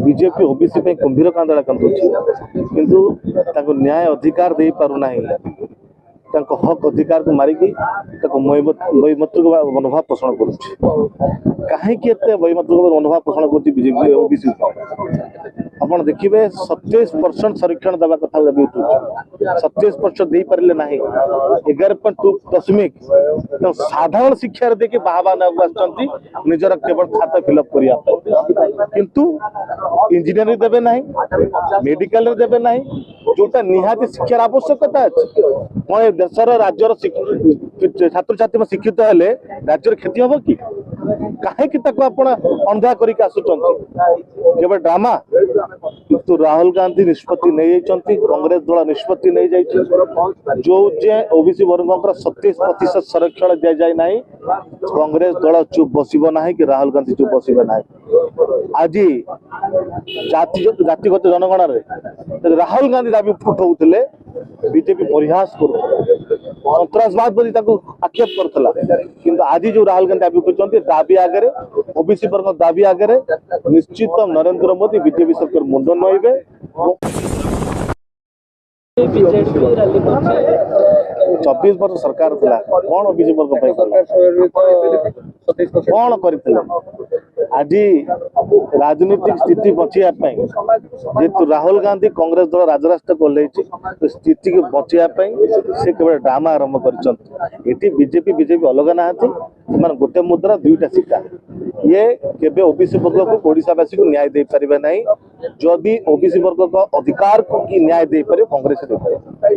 BJP OBC कुंभीर कांदड़ा कंदुची किंतु न्याय अधिकार दे पारुना हक अधिकार को मारिकी वैमतृक मनोभाव पोषण करें वैमतृक मनोभाव पोषण कर बीजेपी ओबीसी आप देखिए 27% संरक्षण देवा कथा दाबी उठुचे 27% दे पारे ना 11.2 साधारण शिक्षा देखिए बाहबान निजर केवल खाता फिलअप करने किंतु इंजीनियरिंग देवे ना मेडिकल देवे ना जोटा निहाती शिक्षार आवश्यकता अच्छी कौन देशर राज्यर छात्र छात्री शिक्षित हेले राज्यर क्षति हम कि कहीं अंधा करके केवल ड्रामा किंतु राहुल गांधी निष्पत्ति नहीं कांग्रेस दल निष्पत्ति नहीं जो जे ओबीसी वर्ग 27% संरक्षण दि जाए ना कांग्रेस दल चुप बसब ना कि राहुल गांधी चुप बसबे ना आज जातिगत जनगण राहुल गांधी दाबी उठाऊले बीजेपी परिहास कर सन्त्रासवाद बोली आक्षेप करता किंतु आज जो राहुल गांधी दाबी उठाई दाबी आगे ओबीसी वर्ग दाबी आगे निश्चित नरेंद्र मोदी बीजेपी सरकार मुंड नईबे 24 वर्ष सरकार थिला कौन ओबीसी वर्ग कौन करथिले आज राजनीतिक स्थिति बचाई जेतु राहुल गांधी कांग्रेस दल राजरास्ता कोल्हे स्थिति को बचाई से केवल ड्रामा आरंभ कर बीजेपी अलग ना गोटे मुद्रा दुईटा सिक्का ये केबे ओबीसी वर्ग को ओडिशावासी को न्याय दे पारिबे नहीं जदि ओबीसी वर्ग को अधिकार को न्याय दे पारे कांग्रेस दे पारे।